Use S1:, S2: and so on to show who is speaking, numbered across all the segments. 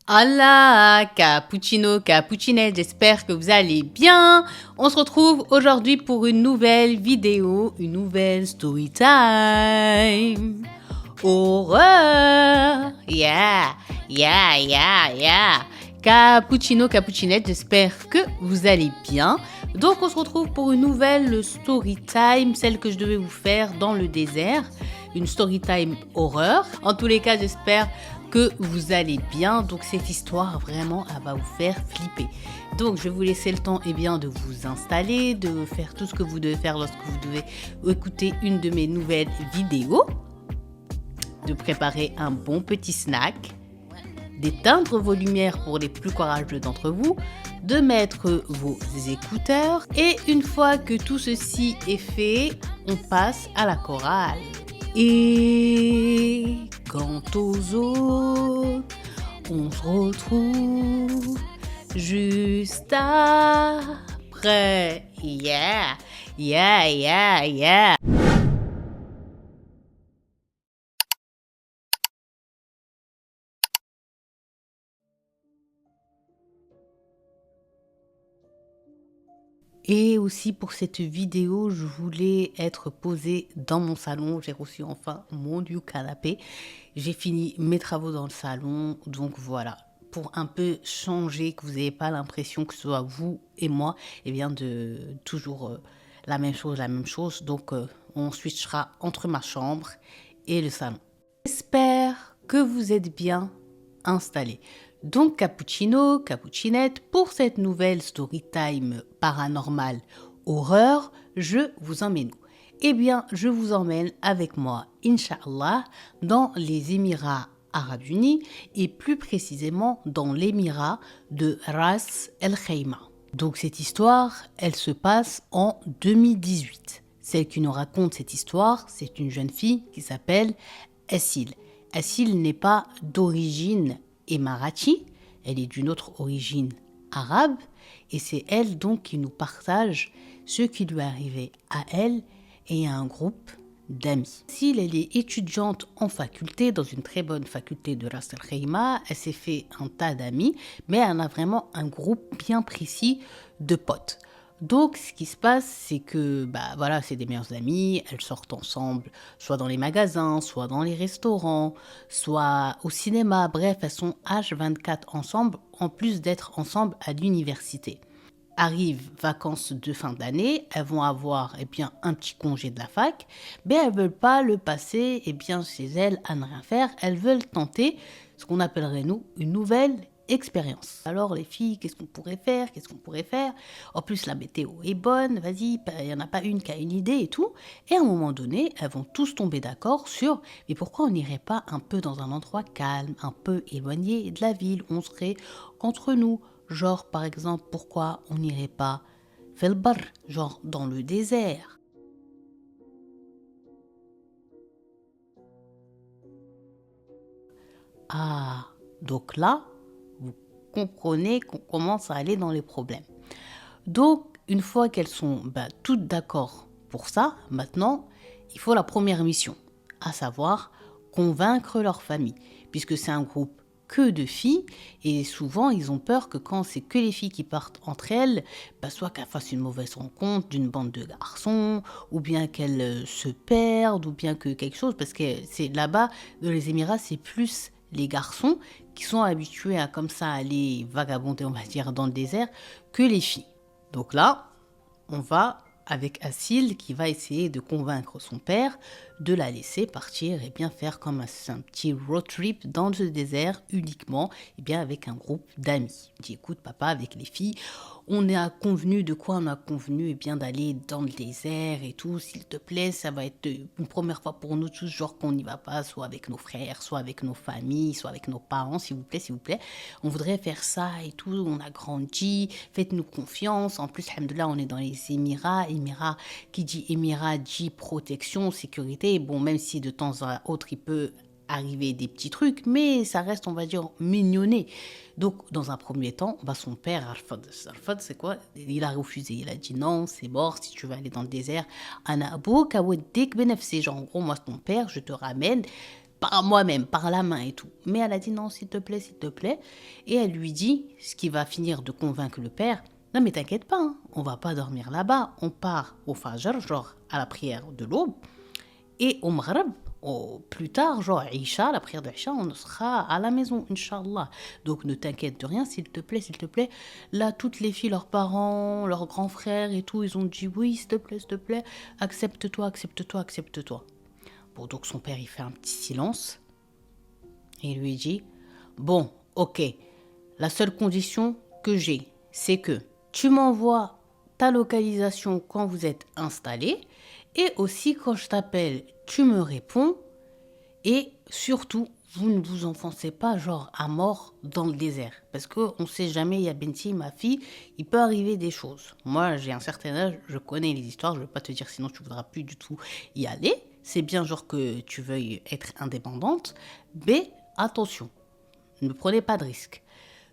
S1: Hola, cappuccino, cappuccinette, j'espère que vous allez bien. On se retrouve aujourd'hui pour une nouvelle vidéo, une nouvelle story time. Horreur! Yeah! Cappuccino, cappuccinette, j'espère que vous allez bien. Donc on se retrouve pour une nouvelle story time, celle que je devais vous faire dans le désert. Une story time horreur. En tous les cas, j'espère que vous allez bien. Donc cette histoire, vraiment, elle va vous faire flipper. Donc je vais vous laisser le temps de vous installer, de faire tout ce que vous devez faire lorsque vous devez écouter une de mes nouvelles vidéos, de préparer un bon petit snack, d'éteindre vos lumières pour les plus courageux d'entre vous, de mettre vos écouteurs et une fois que tout ceci est fait, on passe à la chorale. Et quant aux autres, on se retrouve juste après. Yeah. Et aussi pour cette vidéo, je voulais être posée dans mon salon. J'ai reçu enfin mon new canapé. J'ai fini mes travaux dans le salon. Donc voilà, pour un peu changer, que vous n'ayez pas l'impression que ce soit vous et moi, de toujours la même chose. Donc on switchera entre ma chambre et le salon. J'espère que vous êtes bien installés. Donc cappuccino, cappuccinette, pour cette nouvelle story time paranormale horreur, je vous emmène où? Je vous emmène avec moi, Inch'Allah, dans les Émirats Arabes Unis et plus précisément dans l'émirat de Ras El Khaimah. Donc cette histoire, elle se passe en 2018. Celle qui nous raconte cette histoire, c'est une jeune fille qui s'appelle Assil. Assil n'est pas d'origine émirati, elle est d'une autre origine arabe et c'est elle donc qui nous partage ce qui lui est arrivé à elle et à un groupe d'amis. Assil, elle est étudiante en faculté, dans une très bonne faculté de Ras Al Khaimah. Elle s'est fait un tas d'amis, mais elle a vraiment un groupe bien précis de potes. Donc, ce qui se passe, c'est que, c'est des meilleures amies, elles sortent ensemble, soit dans les magasins, soit dans les restaurants, soit au cinéma, bref, elles sont H24 ensemble, en plus d'être ensemble à l'université. Arrivent vacances de fin d'année, elles vont avoir un petit congé de la fac, mais elles ne veulent pas le passer chez elles à ne rien faire, elles veulent tenter ce qu'on appellerait nous une nouvelle expérience. Alors les filles, qu'est-ce qu'on pourrait faire? En plus la météo est bonne, vas-y, il n'y en a pas une qui a une idée et tout. Et à un moment donné, elles vont tous tomber d'accord sur mais pourquoi on n'irait pas un peu dans un endroit calme, un peu éloigné de la ville, on serait entre nous. Genre, par exemple, pourquoi on n'irait pas Felbar, genre dans le désert. Ah, donc là, vous comprenez qu'on commence à aller dans les problèmes. Donc, une fois qu'elles sont toutes d'accord pour ça, maintenant, il faut la première mission, à savoir convaincre leur famille, puisque c'est un groupe que de filles, et souvent ils ont peur que quand c'est que les filles qui partent entre elles, soit qu'elles fassent une mauvaise rencontre d'une bande de garçons, ou bien qu'elles se perdent, ou bien que quelque chose, parce que c'est là-bas, dans les Émirats, c'est plus les garçons qui sont habitués à comme ça aller vagabonder, on va dire, dans le désert, que les filles. Donc là, on va avec Assil qui va essayer de convaincre son père de la laisser partir et faire comme un petit road trip dans le désert uniquement avec un groupe d'amis. Il dit écoute papa, avec les filles, on a convenu de quoi? On a convenu d'aller dans le désert et tout, s'il te plaît, ça va être une première fois pour nous tous, genre qu'on n'y va pas, soit avec nos frères, soit avec nos familles, soit avec nos parents, s'il vous plaît, on voudrait faire ça et tout, on a grandi, faites-nous confiance, en plus, alhamdoulilah, on est dans les Émirats, qui dit Émirat dit protection, sécurité, bon, même si de temps à autre, il peut arriver des petits trucs, mais ça reste, on va dire, mignonné. Donc, dans un premier temps, son père, Alfad, c'est quoi? Il a refusé. Il a dit non, c'est mort, si tu veux aller dans le désert. Ana abou, kawedik benefsi. Genre, en gros, moi, ton père, je te ramène par moi-même, par la main et tout. Mais elle a dit non, s'il te plaît, s'il te plaît. Et elle lui dit, ce qui va finir de convaincre le père, non mais t'inquiète pas, hein, on va pas dormir là-bas, on part au Fajr, genre à la prière de l'aube, et au Maghreb, plus tard, genre Isha, la prière d'Isha, on sera à la maison, Inch'Allah. Donc ne t'inquiète de rien, s'il te plaît, s'il te plaît. Là, toutes les filles, leurs parents, leurs grands frères et tout, ils ont dit oui, s'il te plaît, accepte-toi, accepte-toi, accepte-toi. Bon, donc son père, il fait un petit silence et il lui dit, bon, ok, la seule condition que j'ai, c'est que tu m'envoies ta localisation quand vous êtes installé et aussi quand je t'appelle, tu me réponds et surtout, vous ne vous enfoncez pas genre à mort dans le désert. Parce qu'on ne sait jamais, il y a Benti, ma fille, il peut arriver des choses. Moi, j'ai un certain âge, je connais les histoires, je ne vais pas te dire sinon tu ne voudras plus du tout y aller. C'est bien genre que tu veuilles être indépendante, mais attention, ne prenez pas de risques.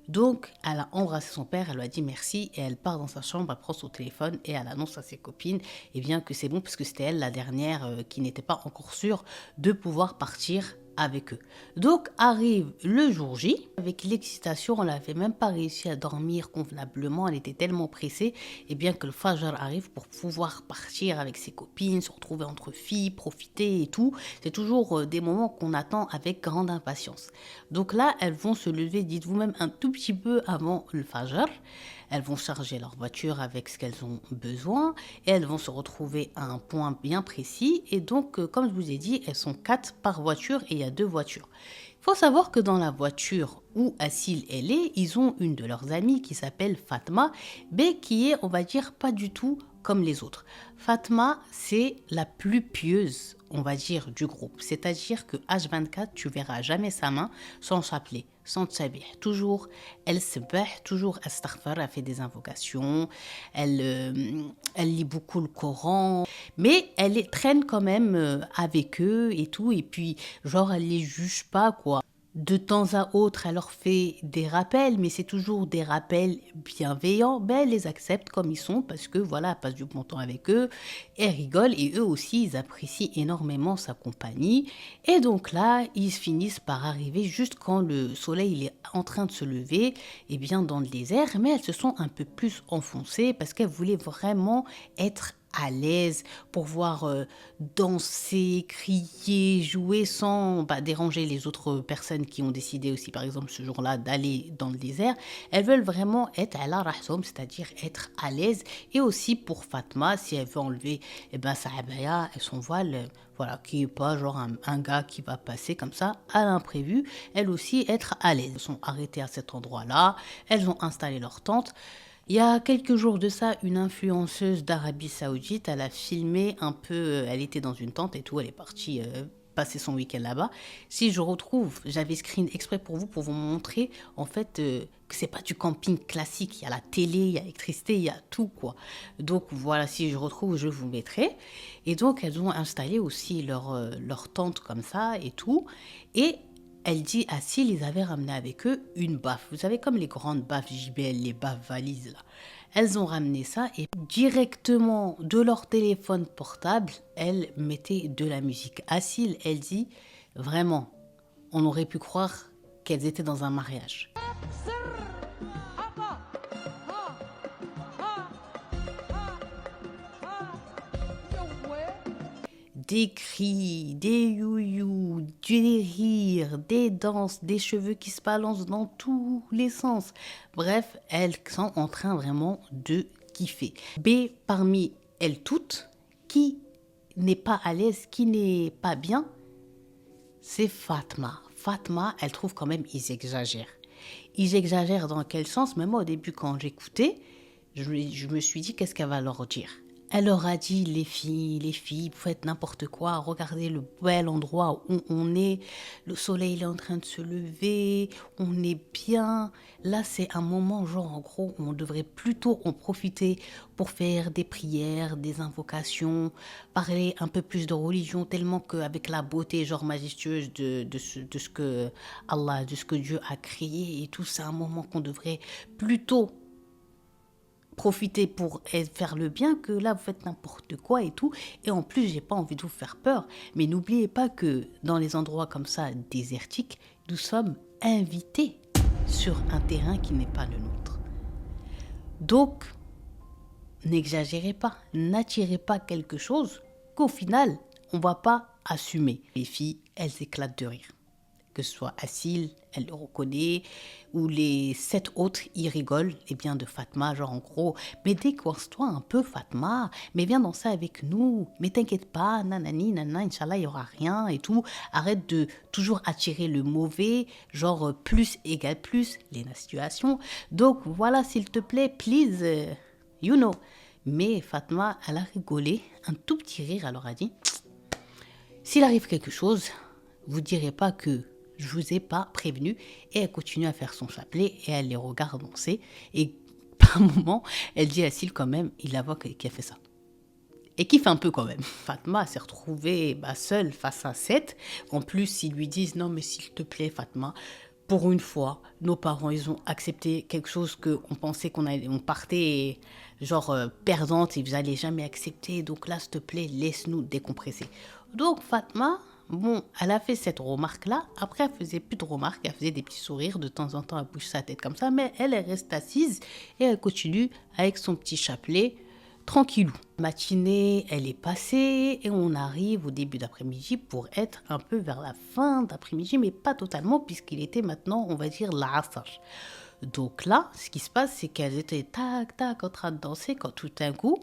S1: Donc, elle a embrassé son père, elle lui a dit merci et elle part dans sa chambre, elle prend son téléphone et elle annonce à ses copines eh bien, que c'est bon parce que c'était elle la dernière qui n'était pas encore sûre de pouvoir partir avec eux. Donc arrive le jour J, avec l'excitation, on n'avait même pas réussi à dormir convenablement, elle était tellement pressée, et bien que le Fajr arrive pour pouvoir partir avec ses copines, se retrouver entre filles, profiter et tout, c'est toujours des moments qu'on attend avec grande impatience. Donc là, elles vont se lever, dites-vous même un tout petit peu avant le Fajr, elles vont charger leur voiture avec ce qu'elles ont besoin et elles vont se retrouver à un point bien précis. Et donc, comme je vous ai dit, elles sont 4 par voiture et il y a 2 voitures. Il faut savoir que dans la voiture où Assil elle est, ils ont une de leurs amies qui s'appelle Fatma, mais qui est, on va dire, pas du tout comme les autres. Fatma, c'est la plus pieuse, on va dire, du groupe. C'est-à-dire que H24, tu verras jamais sa main sans chapelet, sans tsabih. Toujours, elle se bat, toujours astaghfar, elle fait des invocations, elle lit beaucoup le Coran, mais traîne quand même avec eux et tout, et puis genre elle les juge pas quoi. De temps à autre, elle leur fait des rappels, mais c'est toujours des rappels bienveillants. Ben, elle les accepte comme ils sont parce que voilà, elle passe du bon temps avec eux, elle rigole et eux aussi, ils apprécient énormément sa compagnie. Et donc là, ils finissent par arriver juste quand le soleil il est en train de se lever, et bien dans le désert, mais elles se sont un peu plus enfoncées parce qu'elles voulaient vraiment être à l'aise, pouvoir danser, crier, jouer sans déranger les autres personnes qui ont décidé aussi, par exemple, ce jour-là, d'aller dans le désert. Elles veulent vraiment être à la rahsoum, c'est-à-dire être à l'aise. Et aussi pour Fatma, si elle veut enlever sa abaya et son voile, voilà, qui n'est pas genre un gars qui va passer comme ça à l'imprévu, elles aussi être à l'aise. Elles sont arrêtées à cet endroit-là, elles ont installé leur tente. Il y a quelques jours de ça, une influenceuse d'Arabie Saoudite, elle a filmé un peu, elle était dans une tente et tout, elle est partie passer son week-end là-bas. Si je retrouve, j'avais screen exprès pour vous montrer en fait que c'est pas du camping classique, il y a la télé, il y a l'électricité, il y a tout quoi. Donc voilà, si je retrouve, je vous mettrai. Et donc elles ont installé aussi leur tente comme ça et tout. Et elle dit à Sil, ils avaient ramené avec eux une baffe. Vous savez, comme les grandes baffes JBL, les baffes valises là. Elles ont ramené ça et directement de leur téléphone portable, elles mettaient de la musique. Assil, elle dit, vraiment, on aurait pu croire qu'elles étaient dans un mariage. Des cris, des you-you, des rires, des danses, des cheveux qui se balancent dans tous les sens. Bref, elles sont en train vraiment de kiffer. B, parmi elles toutes, qui n'est pas à l'aise, qui n'est pas bien, c'est Fatma. Fatma, elle trouve quand même ils exagèrent. Ils exagèrent dans quel sens? Même moi, au début, quand j'écoutais, je me suis dit, qu'est-ce qu'elle va leur dire? Elle leur a dit, les filles, vous faites n'importe quoi, regardez le bel endroit où on est, le soleil il est en train de se lever, on est bien. Là, c'est un moment, genre, en gros, où on devrait plutôt en profiter pour faire des prières, des invocations, parler un peu plus de religion, tellement qu'avec la beauté, genre, majestueuse de ce que Allah, de ce que Dieu a créé et tout, c'est un moment qu'on devrait plutôt profiter pour faire le bien que là, vous faites n'importe quoi et tout. Et en plus, j'ai pas envie de vous faire peur. Mais n'oubliez pas que dans les endroits comme ça, désertiques, nous sommes invités sur un terrain qui n'est pas le nôtre. Donc, n'exagérez pas, n'attirez pas quelque chose qu'au final, on ne va pas assumer. Les filles, elles éclatent de rire. Que ce soit Assil, elle le reconnaît, ou les 7 autres, ils rigolent, et bien de Fatma, genre en gros, mais décoince-toi un peu Fatma, mais viens danser avec nous, mais t'inquiète pas, nanani, nanana, Inch'Allah, il n'y aura rien et tout. Arrête de toujours attirer le mauvais, genre plus égale plus, les situations. Donc voilà, s'il te plaît, please, you know. Mais Fatma, elle a rigolé, un tout petit rire, elle leur a dit, s'il arrive quelque chose, vous direz pas que je vous ai pas prévenu. Et elle continue à faire son chapelet et elle les regarde danser. Et par un moment, elle dit à Sil quand même, il la voit qui a fait ça. Et kiffe un peu quand même. Fatma s'est retrouvée seule face à Seth. En plus, ils lui disent, non mais s'il te plaît Fatma, pour une fois, nos parents, ils ont accepté quelque chose qu'on pensait on partait genre perdante et vous n'allez jamais accepter. Donc là, s'il te plaît, laisse-nous décompresser. Donc Fatma, bon, elle a fait cette remarque-là. Après, elle faisait plus de remarques. Elle faisait des petits sourires. De temps en temps, elle bouge sa tête comme ça. Mais elle reste assise et elle continue avec son petit chapelet, tranquillou. La matinée, elle est passée et on arrive au début d'après-midi pour être un peu vers la fin d'après-midi, mais pas totalement puisqu'il était maintenant, on va dire, l'Asr. Donc là, ce qui se passe, c'est qu'elles étaient tac, tac, en train de danser quand tout d'un coup,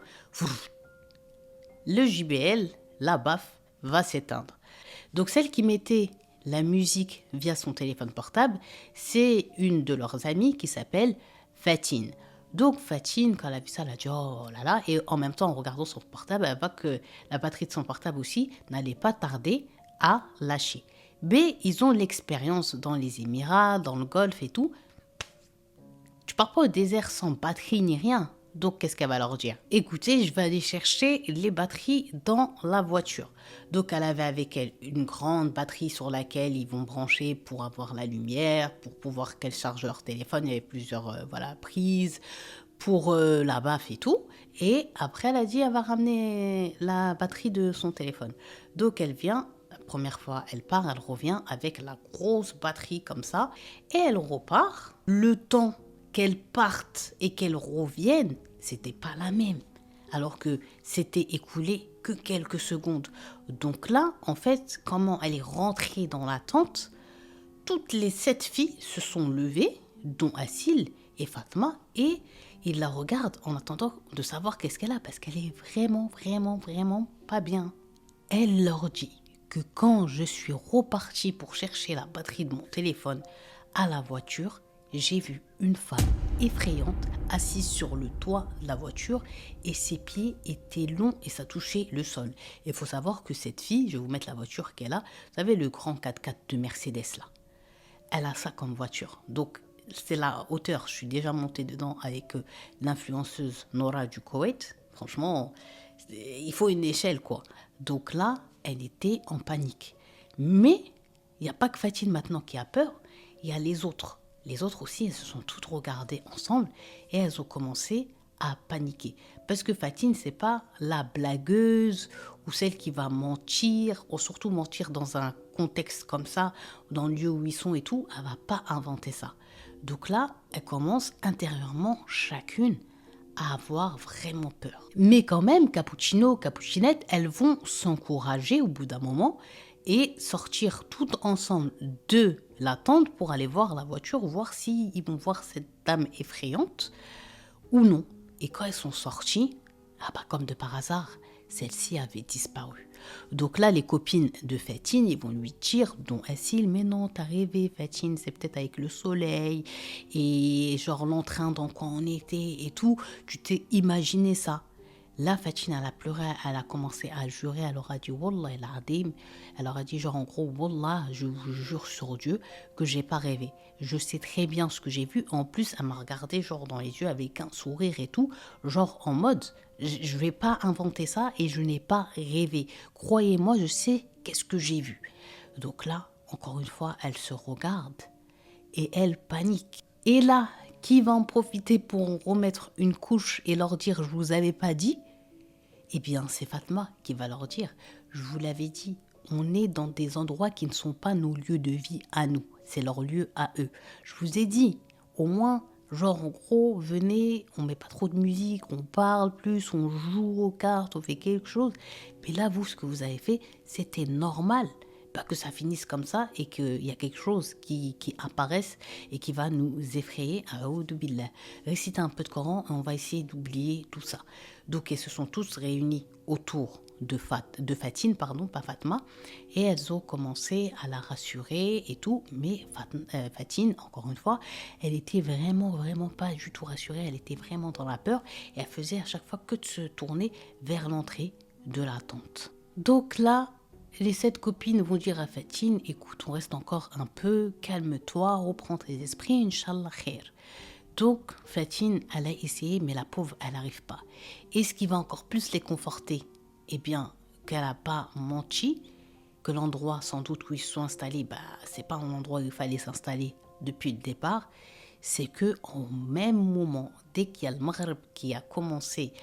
S1: le JBL, la baffe, va s'éteindre. Donc celle qui mettait la musique via son téléphone portable, c'est une de leurs amies qui s'appelle Fatine. Donc Fatine, quand elle a vu ça, elle a dit oh là là, et en même temps en regardant son portable, elle voit que la batterie de son portable aussi n'allait pas tarder à lâcher. Mais ils ont l'expérience dans les Émirats, dans le Golfe et tout. Tu pars pas au désert sans batterie ni rien. Donc, qu'est-ce qu'elle va leur dire? Écoutez, je vais aller chercher les batteries dans la voiture. Donc, elle avait avec elle une grande batterie sur laquelle ils vont brancher pour avoir la lumière, pour pouvoir qu'elle charge leur téléphone. Il y avait plusieurs prises pour la baffe et tout. Et après, elle a dit, elle va ramener la batterie de son téléphone. Donc, elle vient. La première fois, elle part, elle revient avec la grosse batterie comme ça. Et elle repart. Le temps qu'elle parte et qu'elle revienne, c'était pas la même. Alors que c'était écoulé que quelques secondes. Donc là, en fait, comment elle est rentrée dans la tente, toutes les 7 filles se sont levées, dont Assil et Fatma, et ils la regardent en attendant de savoir qu'est-ce qu'elle a, parce qu'elle est vraiment, vraiment, vraiment pas bien. Elle leur dit que quand je suis repartie pour chercher la batterie de mon téléphone à la voiture, j'ai vu une femme effrayante assise sur le toit de la voiture et ses pieds étaient longs et ça touchait le sol. Il faut savoir que cette fille, je vais vous mettre la voiture qu'elle a, vous savez le grand 4x4 de Mercedes là, elle a ça comme voiture. Donc c'est la hauteur, je suis déjà montée dedans avec l'influenceuse Nora du Koweït. Franchement, il faut une échelle quoi. Donc là, elle était en panique. Mais il n'y a pas que Fatine maintenant qui a peur, il y a les autres. Les autres aussi, elles se sont toutes regardées ensemble et elles ont commencé à paniquer. Parce que Fatine, c'est pas la blagueuse ou celle qui va mentir, ou surtout mentir dans un contexte comme ça, dans le lieu où ils sont et tout, elle va pas inventer ça. Donc là, elles commencent intérieurement chacune à avoir vraiment peur. Mais quand même, Cappuccino, Cappuccinette, elles vont s'encourager au bout d'un moment et sortir toutes ensemble de la tente pour aller voir la voiture, voir s'ils vont voir cette dame effrayante ou non. Et quand elles sont sorties, comme de par hasard, celle-ci avait disparu. Donc là, les copines de Fatine, ils vont lui dire, dont Assil, mais non, t'as rêvé, Fatine, c'est peut-être avec le soleil, et genre l'entrain dans quoi on était et tout, tu t'es imaginé ça. Là, Fatine, elle a pleuré, elle a commencé à jurer, elle leur a dit, Wallah, elle leur a dit genre en gros, Wallah, je vous jure sur Dieu que j'ai pas rêvé. Je sais très bien ce que j'ai vu. En plus, elle m'a regardé genre dans les yeux avec un sourire et tout, genre en mode, je vais pas inventer ça et je n'ai pas rêvé. Croyez-moi, je sais qu'est-ce que j'ai vu. Donc là, encore une fois, elle se regarde et elle panique. Et là, Qui va en profiter pour en remettre une couche et leur dire « je vous avais pas dit ?» Eh bien, c'est Fatma qui va leur dire « je vous l'avais dit, on est dans des endroits qui ne sont pas nos lieux de vie à nous, c'est leur lieu à eux. Je vous ai dit, au moins, genre en gros, venez, on met pas trop de musique, on parle plus, on joue aux cartes, on fait quelque chose. Mais là, vous, ce que vous avez fait, c'était normal. Pas que ça finisse comme ça et qu'il y a quelque chose qui apparaisse et qui va nous effrayer. A'oudou billah. Réciter un peu de Coran et on va essayer d'oublier tout ça. Donc, elles se sont tous réunies autour de Fatine, pardon, pas Fatma, et elles ont commencé à la rassurer et tout, mais Fatine, encore une fois, elle était vraiment pas du tout rassurée, elle était vraiment dans la peur et elle faisait à chaque fois que de se tourner vers l'entrée de la tente. Donc là, les 7 copines vont dire à Fatine, écoute, on reste encore un peu, calme-toi, reprends tes esprits, Inch'Allah khair. Donc, Fatine, elle a essayé, mais la pauvre, elle n'arrive pas. Et ce qui va encore plus les conforter, eh bien, qu'elle n'a pas menti, que l'endroit sans doute où ils se sont installés, c'est pas un endroit où il fallait s'installer depuis le départ, c'est que au même moment, dès qu'il y a le Maghreb qui a commencé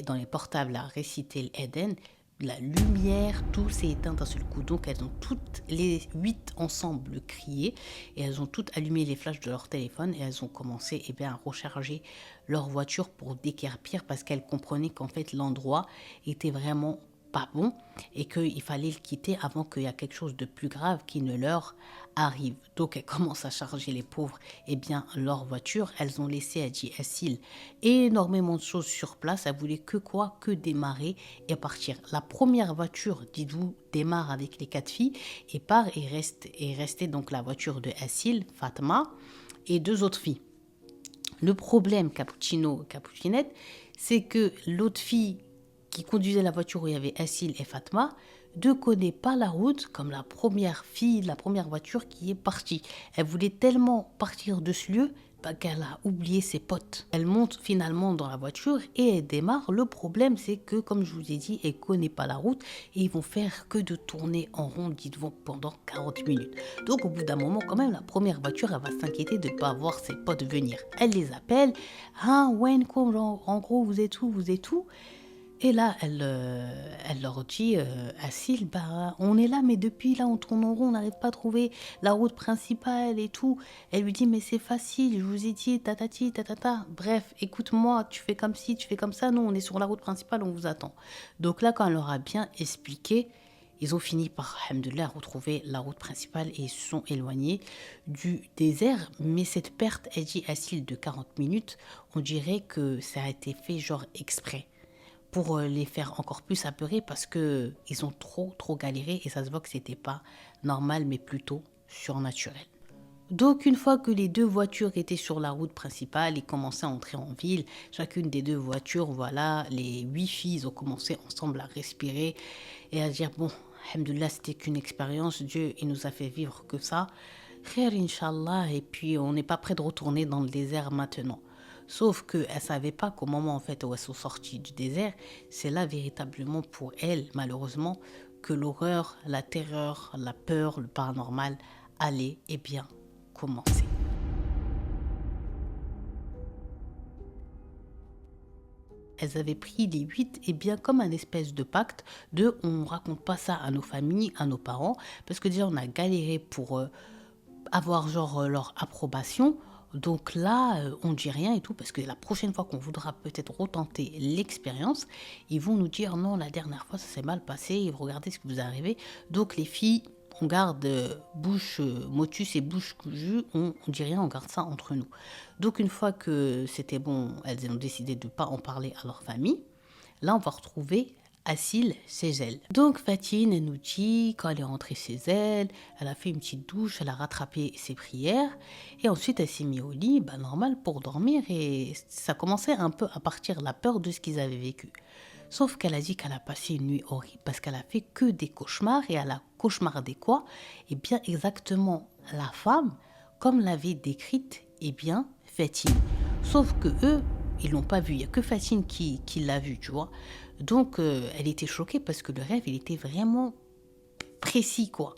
S1: dans les portables à réciter l'Eden, la lumière, tout s'est éteint d'un seul coup. Donc elles ont toutes les 8 ensemble crié et elles ont toutes allumé les flashs de leur téléphone et elles ont commencé à recharger leur voiture pour déguerpir parce qu'elles comprenaient qu'en fait l'endroit était vraiment pas bon et qu'il fallait le quitter avant qu'il y ait quelque chose de plus grave qui ne leur arrive. Donc elles commencent à charger les pauvres leur voiture. Elles ont laissé à Assil énormément de choses sur place. Elles voulaient que démarrer et partir. La première voiture, dites-vous, démarre avec les 4 filles et part et restait donc la voiture de Assil, Fatma et 2 autres filles. Le problème, Cappuccinette, c'est que l'autre fille qui conduisait la voiture où il y avait Assil et Fatma ne connaît pas la route comme la première fille, la première voiture qui est partie. Elle voulait tellement partir de ce lieu qu'elle a oublié ses potes. Elle monte finalement dans la voiture et elle démarre. Le problème, c'est que, comme je vous ai dit, elle ne connaît pas la route et ils vont faire que de tourner en rond, dites-vous, pendant 40 minutes. Donc, au bout d'un moment, quand même, la première voiture, elle va s'inquiéter de ne pas voir ses potes venir. Elle les appelle. « Ah, ouais, en gros, vous êtes où ? Et là, elle leur dit, Assil, on est là, mais depuis là, on tourne en rond, on n'arrive pas à trouver la route principale et tout. Elle lui dit, mais c'est facile, je vous ai dit, tatati, tatata. Bref, écoute-moi, tu fais comme ci, tu fais comme ça. Nous, on est sur la route principale, on vous attend. Donc là, quand elle leur a bien expliqué, ils ont fini par, alhamdoulilah, retrouver la route principale et ils se sont éloignés du désert. Mais cette perte, elle dit, Assil, de 40 minutes, on dirait que ça a été fait genre exprès, pour les faire encore plus apeurer parce qu'ils ont trop galéré et ça se voit que c'était pas normal mais plutôt surnaturel. Donc une fois que les 2 voitures étaient sur la route principale, ils commençaient à entrer en ville. Chacune des 2 voitures, voilà, les 8 filles ont commencé ensemble à respirer et à dire bon, alhamdoulilah, c'était qu'une expérience, Dieu il nous a fait vivre que ça. Khair Inch'Allah, et puis on n'est pas prêt de retourner dans le désert maintenant. Sauf qu'elle ne savait pas qu'au moment en fait, où elles sont sorties du désert, c'est là véritablement pour elles, malheureusement, que l'horreur, la terreur, la peur, le paranormal allaient commencer. Elles avaient pris les 8 comme un espèce de pacte de on ne raconte pas ça à nos familles, à nos parents, parce que déjà on a galéré pour avoir leur approbation. Donc là, on ne dit rien et tout, parce que la prochaine fois qu'on voudra peut-être retenter l'expérience, ils vont nous dire non, la dernière fois ça s'est mal passé, regardez ce qui vous est arrivé. Donc les filles, on garde bouche motus et bouche cousue, on ne dit rien, on garde ça entre nous. Donc une fois que c'était bon, elles ont décidé de ne pas en parler à leur famille, là on va retrouver Assil chez elle. Donc Fatine, elle nous dit, quand elle est rentrée chez elle, elle a fait une petite douche, elle a rattrapé ses prières et ensuite elle s'est mise au lit, normal pour dormir, et ça commençait un peu à partir la peur de ce qu'ils avaient vécu. Sauf qu'elle a dit qu'elle a passé une nuit horrible parce qu'elle a fait que des cauchemars et elle a cauchemardé quoi ? Eh bien exactement la femme comme l'avait décrite Fatine. Sauf que eux, ils l'ont pas vu, il n'y a que Fatine qui l'a vu, tu vois. Donc elle était choquée parce que le rêve, il était vraiment précis, quoi.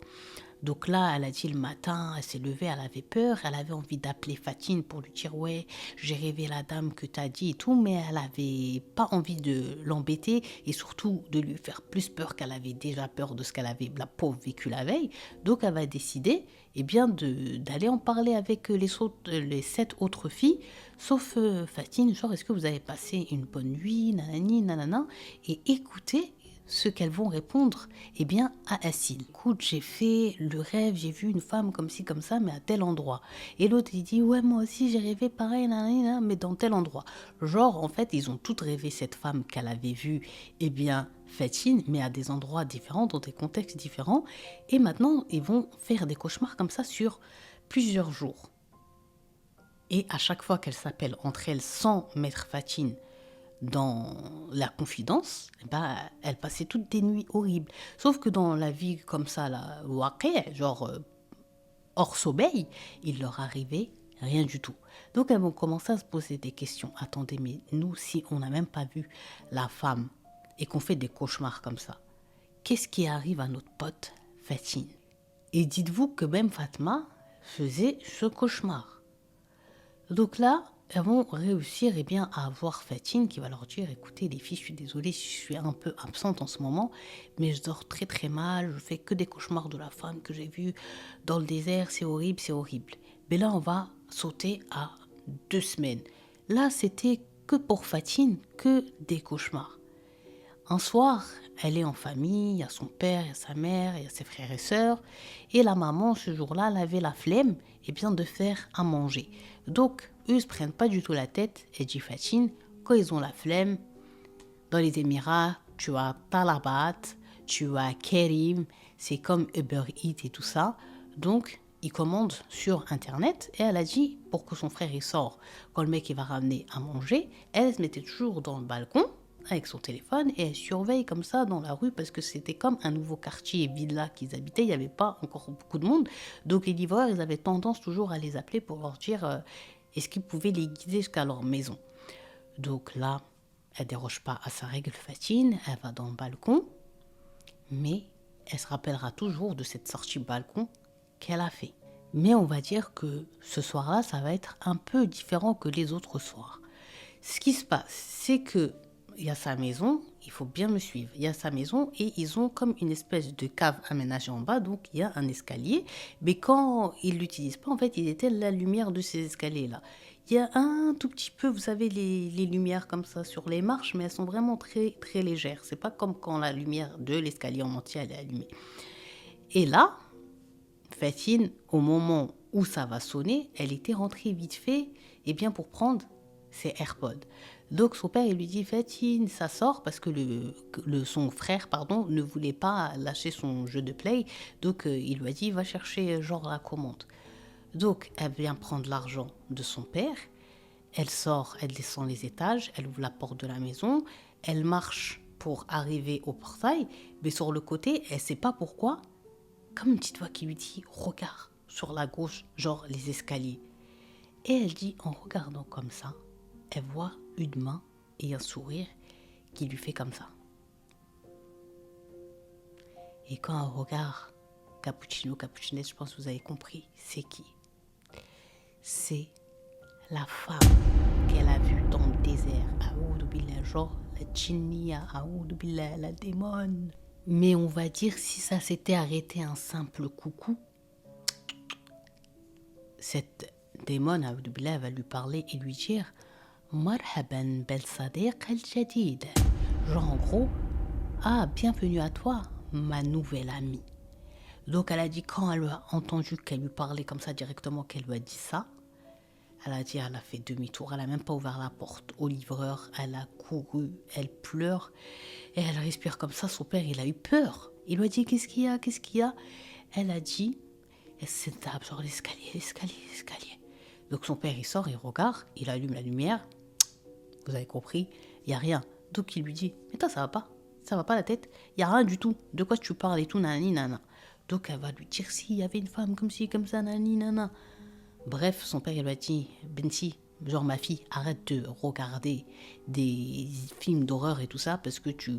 S1: Donc là, elle a dit le matin, elle s'est levée, elle avait peur, elle avait envie d'appeler Fatine pour lui dire ouais, j'ai rêvé la dame que t'as dit et tout, mais elle avait pas envie de l'embêter et surtout de lui faire plus peur qu'elle avait déjà peur de ce qu'elle avait, la pauvre, vécu la veille. Donc elle va décider bien d'aller en parler avec les 7 autres filles, sauf Fatine, genre est-ce que vous avez passé une bonne nuit, nanani, nanana, et écoutez ce qu'elles vont répondre à Assil. Écoute, j'ai fait le rêve, j'ai vu une femme comme ci, comme ça, mais à tel endroit. Et l'autre, il dit, ouais, moi aussi, j'ai rêvé pareil, nanana, mais dans tel endroit. Genre, en fait, ils ont toutes rêvé cette femme qu'elle avait vue, Fatine, mais à des endroits différents, dans des contextes différents. Et maintenant, ils vont faire des cauchemars comme ça sur plusieurs jours. Et à chaque fois qu'elles s'appellent entre elles sans mettre Fatine dans la confidence, elle passait toutes des nuits horribles. Sauf que dans la vie comme ça, là, genre hors sommeil, il leur arrivait rien du tout. Donc elles vont commencer à se poser des questions. Attendez, mais nous, si on n'a même pas vu la femme et qu'on fait des cauchemars comme ça, qu'est-ce qui arrive à notre pote Fatine? Et dites-vous que même Fatma faisait ce cauchemar. Donc là, elles vont réussir à avoir Fatine qui va leur dire, écoutez les filles, je suis désolée si je suis un peu absente en ce moment, mais je dors très très mal, je fais que des cauchemars de la femme que j'ai vue dans le désert, c'est horrible, c'est horrible. Mais là, on va sauter à 2 semaines. Là, c'était que pour Fatine, que des cauchemars. Un soir, elle est en famille, il y a son père, il y a sa mère, il y a ses frères et sœurs. Et la maman, ce jour-là, elle avait la flemme de faire à manger. Donc, eux ne se prennent pas du tout la tête. Et dit Fatine, quand ils ont la flemme, dans les Émirats, tu as Talabat, tu as Kerim, c'est comme Uber Eats et tout ça. Donc, ils commandent sur Internet et elle a dit, pour que son frère il sort, quand le mec il va ramener à manger, elle se mettait toujours dans le balcon avec son téléphone et elle surveille comme ça dans la rue parce que c'était comme un nouveau quartier villa qu'ils habitaient, il n'y avait pas encore beaucoup de monde. Donc les livreurs, ils avaient tendance toujours à les appeler pour leur dire est-ce qu'ils pouvaient les guider jusqu'à leur maison. Donc là, elle ne déroge pas à sa règle Fatine, elle va dans le balcon, mais elle se rappellera toujours de cette sortie balcon qu'elle a fait. Mais on va dire que ce soir-là, ça va être un peu différent que les autres soirs. Ce qui se passe, c'est que il y a sa maison, il faut bien me suivre. Il y a sa maison et ils ont comme une espèce de cave aménagée en bas, donc il y a un escalier. Mais quand ils ne l'utilisent pas, en fait, il éteint la lumière de ces escaliers-là. Il y a un tout petit peu, vous savez, les lumières comme ça sur les marches, mais elles sont vraiment très, très légères. C'est pas comme quand la lumière de l'escalier en entier, elle est allumée. Et là, Fatine, au moment où ça va sonner, elle était rentrée vite fait, pour prendre ses AirPods. Donc son père, il lui dit, Fatine, ça sort, parce que son frère, ne voulait pas lâcher son jeu de play. Donc il lui a dit, va chercher genre la commande. Donc elle vient prendre l'argent de son père, elle sort, elle descend les étages, elle ouvre la porte de la maison, elle marche pour arriver au portail, mais sur le côté, elle ne sait pas pourquoi, comme une petite voix qui lui dit, regarde sur la gauche, genre les escaliers. Et elle dit, en regardant comme ça, elle voit une main et un sourire qui lui fait comme ça. Et quand elle regarde Cappuccinette, je pense que vous avez compris, c'est qui? C'est la femme qu'elle a vue dans le désert. Aoudou billah, genre la djinnia, aoudou billah, la démon. Mais on va dire, si ça s'était arrêté un simple coucou, cette démon, aoudou billah, va lui parler et lui dire Marhaban bel sadiq al jadid. Genre en gros, bienvenue à toi, ma nouvelle amie. Donc elle a dit, quand elle a entendu qu'elle lui parlait comme ça directement, qu'elle lui a dit ça, elle a dit, elle a fait demi-tour, elle a même pas ouvert la porte au livreur, elle a couru, elle pleure et elle respire comme ça. Son père, il a eu peur. Il lui a dit, qu'est-ce qu'il y a? Elle a dit, elle s'est tape sur l'escalier. Donc son père, il sort, il regarde, il allume la lumière. Vous avez compris, il n'y a rien. Donc il lui dit, mais toi, ça va pas la tête, il n'y a rien du tout. De quoi tu parles et tout, nanani, nana. Donc elle va lui dire, si, il y avait une femme comme ci, comme ça, nanani, nana. Bref, son père, il lui a dit, Benti, genre ma fille, arrête de regarder des films d'horreur et tout ça parce que tu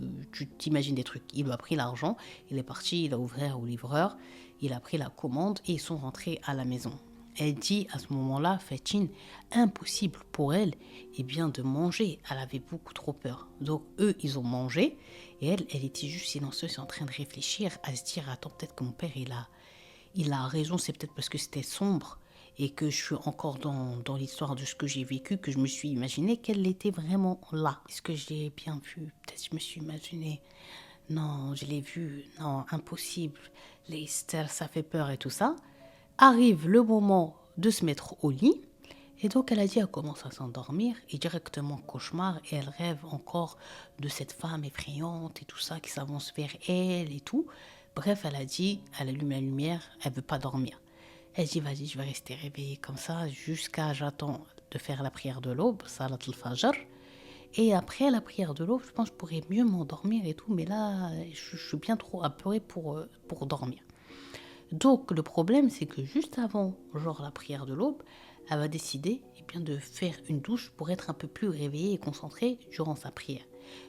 S1: t'imagines des trucs. Il lui a pris l'argent, il est parti, il a ouvert au livreur, il a pris la commande et ils sont rentrés à la maison. Elle dit à ce moment-là, Fatine, impossible pour elle de manger. Elle avait beaucoup trop peur. Donc eux, ils ont mangé et elle était juste silencieuse en train de réfléchir, à se dire, attends, peut-être que mon père, il a raison, c'est peut-être parce que c'était sombre et que je suis encore dans l'histoire de ce que j'ai vécu, que je me suis imaginé qu'elle était vraiment là. Est-ce que je l'ai bien vue? Peut-être que je me suis imaginé. Non, je l'ai vue. Non, impossible. Les stères, ça fait peur et tout ça. Arrive le moment de se mettre au lit. Et donc elle a dit, elle commence à s'endormir et directement cauchemar et elle rêve encore de cette femme effrayante et tout ça qui s'avance vers elle et tout. Bref, elle a dit, elle allume la lumière, elle veut pas dormir. Elle dit, vas-y, je vais rester réveillée comme ça jusqu'à j'attends de faire la prière de l'aube, salat al-fajr. Et après la prière de l'aube, je pense que je pourrais mieux m'endormir et tout, mais là, je suis bien trop apeurée pour dormir. Donc le problème, c'est que juste avant, genre la prière de l'aube, elle va décider de faire une douche pour être un peu plus réveillée et concentrée durant sa prière.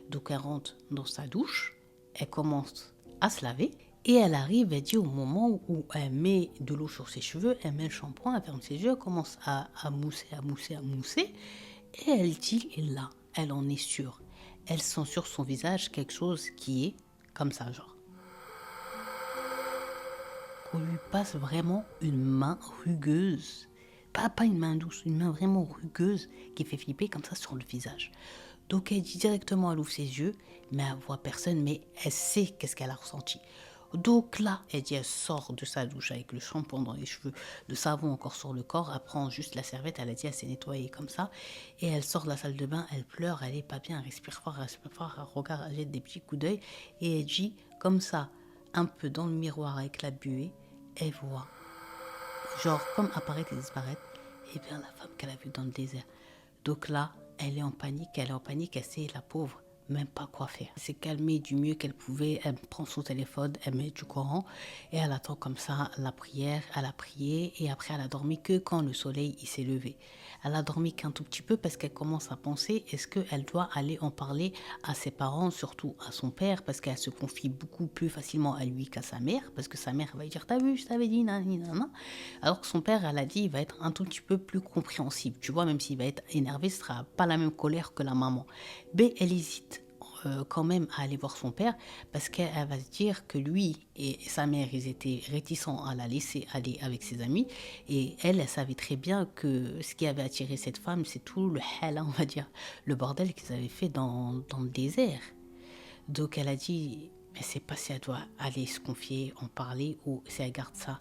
S1: Donc elle rentre dans sa douche, elle commence à se laver et elle arrive, elle dit au moment où elle met de l'eau sur ses cheveux, elle met le shampoing, elle ferme ses yeux, elle commence à mousser, à mousser, à mousser et elle dit, et là, elle en est sûre. Elle sent sur son visage quelque chose qui est comme ça, genre. Qu'on lui passe vraiment une main rugueuse. Pas une main douce, une main vraiment rugueuse qui fait flipper comme ça sur le visage. Donc elle dit directement, elle ouvre ses yeux, mais elle voit personne, mais elle sait qu'est-ce qu'elle a ressenti. Donc là, elle dit, elle sort de sa douche avec le shampoing dans les cheveux, le savon encore sur le corps, elle prend juste la serviette, elle a dit, elle s'est nettoyée comme ça, et elle sort de la salle de bain, elle pleure, elle est pas bien, elle respire fort, elle regarde, elle jette des petits coups d'œil, et elle dit, comme ça, un peu dans le miroir avec la buée, elle voit, genre comme apparaître et disparaître, la femme qu'elle a vue dans le désert. Donc là, elle est en panique, elle sait, la pauvre, même pas quoi faire. Elle s'est calmée du mieux qu'elle pouvait, elle prend son téléphone, elle met du Coran et elle attend comme ça la prière, elle a prié et après elle a dormi que quand le soleil il s'est levé. Elle a dormi qu'un tout petit peu parce qu'elle commence à penser est-ce qu'elle doit aller en parler à ses parents, surtout à son père, parce qu'elle se confie beaucoup plus facilement à lui qu'à sa mère, parce que sa mère va lui dire t'as vu, je t'avais dit, nanana. Alors que son père, elle a dit, il va être un tout petit peu plus compréhensible. Tu vois, même s'il va être énervé, ce sera pas la même colère que la maman. Mais elle hésite quand même à aller voir son père parce qu'elle va se dire que lui et sa mère, ils étaient réticents à la laisser aller avec ses amis et elle savait très bien que ce qui avait attiré cette femme, c'est tout le hala, on va dire, le bordel qu'ils avaient fait dans le désert. Donc elle a dit, elle ne sait pas si elle doit aller se confier, en parler ou si elle garde ça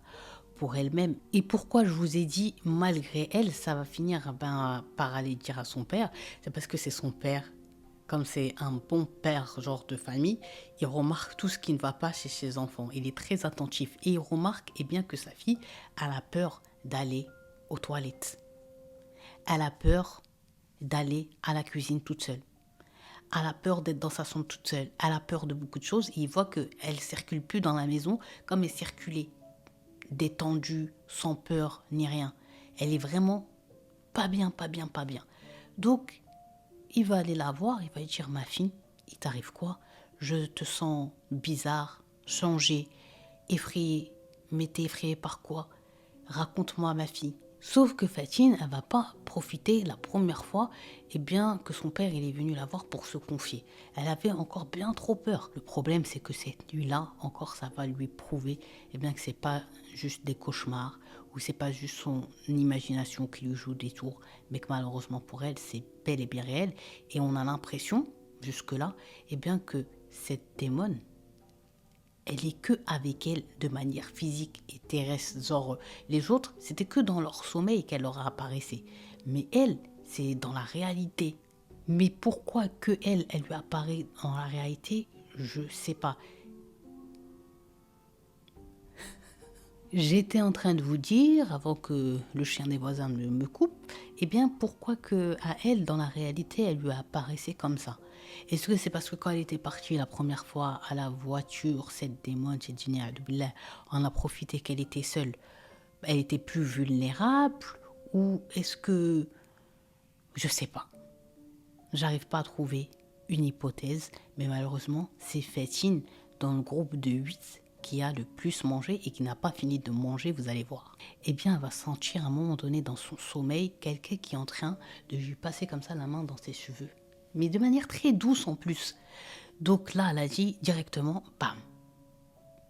S1: pour elle-même. Et pourquoi je vous ai dit, malgré elle, ça va finir par aller dire à son père, c'est parce que c'est son père. Comme c'est un bon père, genre de famille, il remarque tout ce qui ne va pas chez ses enfants. Il est très attentif et il remarque que sa fille, elle a peur d'aller aux toilettes. Elle a peur d'aller à la cuisine toute seule. Elle a peur d'être dans sa chambre toute seule. Elle a peur de beaucoup de choses et il voit qu'elle ne circule plus dans la maison comme elle circulait, détendue, sans peur ni rien. Elle est vraiment pas bien, pas bien, pas bien. Donc, il va aller la voir, il va lui dire, ma fille, il t'arrive quoi? Je te sens bizarre, changée, effrayée. Mais t'es effrayée par quoi? Raconte-moi, ma fille. Sauf que Fatine, elle va pas profiter la première fois que son père il est venu la voir pour se confier. Elle avait encore bien trop peur. Le problème, c'est que cette nuit-là, encore, ça va lui prouver que c'est pas juste des cauchemars ou c'est pas juste son imagination qui lui joue des tours, mais que malheureusement pour elle, c'est bel et bien réel. Et on a l'impression, jusque-là, que cette démone, elle est que avec elle de manière physique et terrestre. Genre, les autres, c'était que dans leur sommeil qu'elle leur apparaissait. Mais elle, c'est dans la réalité. Mais pourquoi que elle lui apparaît dans la réalité, je sais pas. J'étais en train de vous dire, avant que le chien des voisins me coupe, pourquoi que à elle, dans la réalité, elle lui apparaissait comme ça. Est-ce que c'est parce que quand elle était partie la première fois à la voiture, cette démon, cette djinni, on a profité qu'elle était seule, elle était plus vulnérable? Ou est-ce que Je sais pas. J'arrive pas à trouver une hypothèse, mais malheureusement, c'est Fatine dans le groupe de 8 qui a le plus mangé et qui n'a pas fini de manger, vous allez voir. Eh bien, elle va sentir à un moment donné dans son sommeil quelqu'un qui est en train de lui passer comme ça la main dans ses cheveux. Mais de manière très douce en plus. Donc là, elle a dit directement, bam.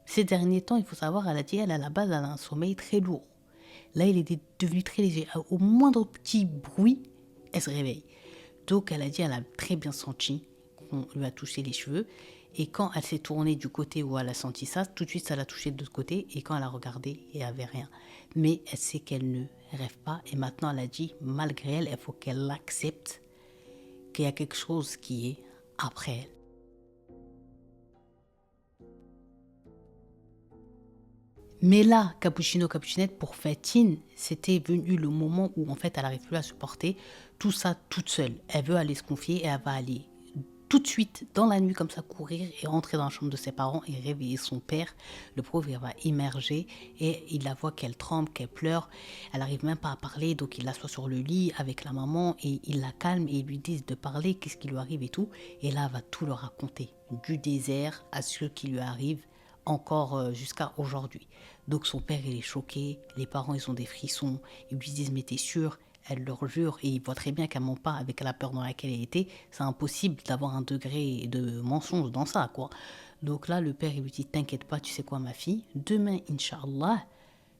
S1: Ces derniers temps, il faut savoir, elle a dit, elle, à la base, elle a un sommeil très lourd. Là, il est devenu très léger. Au moindre petit bruit, elle se réveille. Donc, elle a dit, elle a très bien senti qu'on lui a touché les cheveux. Et quand elle s'est tournée du côté où elle a senti ça, tout de suite, ça l'a touché de l'autre côté. Et quand elle a regardé, il n'y avait rien. Mais elle sait qu'elle ne rêve pas. Et maintenant, elle a dit, malgré elle, il faut qu'elle accepte qu'il y a quelque chose qui est après elle. Mais là, cappuccino, cappuccinette, pour Fatine, c'était venu le moment où en fait elle n'arrive plus à supporter tout ça toute seule. Elle veut aller se confier et elle va aller tout de suite dans la nuit comme ça courir et rentrer dans la chambre de ses parents et réveiller son père. Le pauvre il va immerger et il la voit qu'elle tremble, qu'elle pleure. Elle n'arrive même pas à parler, donc il l'assoit sur le lit avec la maman et il la calme et ils lui disent de parler, qu'est-ce qui lui arrive et tout. Et là, elle va tout leur raconter, du désert à ce qui lui arrive encore jusqu'à aujourd'hui. Donc son père il est choqué, les parents ils ont des frissons, ils lui disent mais t'es sûr? Elle leur jure et il voit très bien qu'elle ment pas avec la peur dans laquelle elle était. C'est impossible d'avoir un degré de mensonge dans ça quoi. Donc là le père il lui dit t'inquiète pas, tu sais quoi ma fille, demain Inch'Allah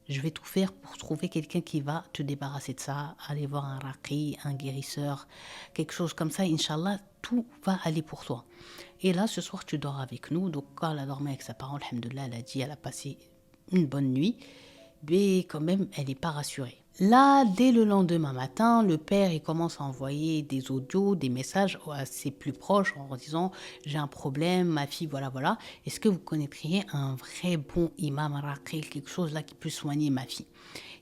S1: je vais tout faire pour trouver quelqu'un qui va te débarrasser de ça, aller voir un raqi, un guérisseur, quelque chose comme ça, Inch'Allah, tout va aller pour toi. Et là, ce soir, tu dors avec nous. Donc, quand elle a dormi avec sa parole, alhamdoulilah, elle a dit, elle a passé une bonne nuit. Mais quand même, elle n'est pas rassurée. Là, dès le lendemain matin, le père il commence à envoyer des audios, des messages à ses plus proches en disant j'ai un problème, ma fille, voilà, voilà. Est-ce que vous connaîtriez un vrai bon imam raqi, quelque chose là qui peut soigner ma fille?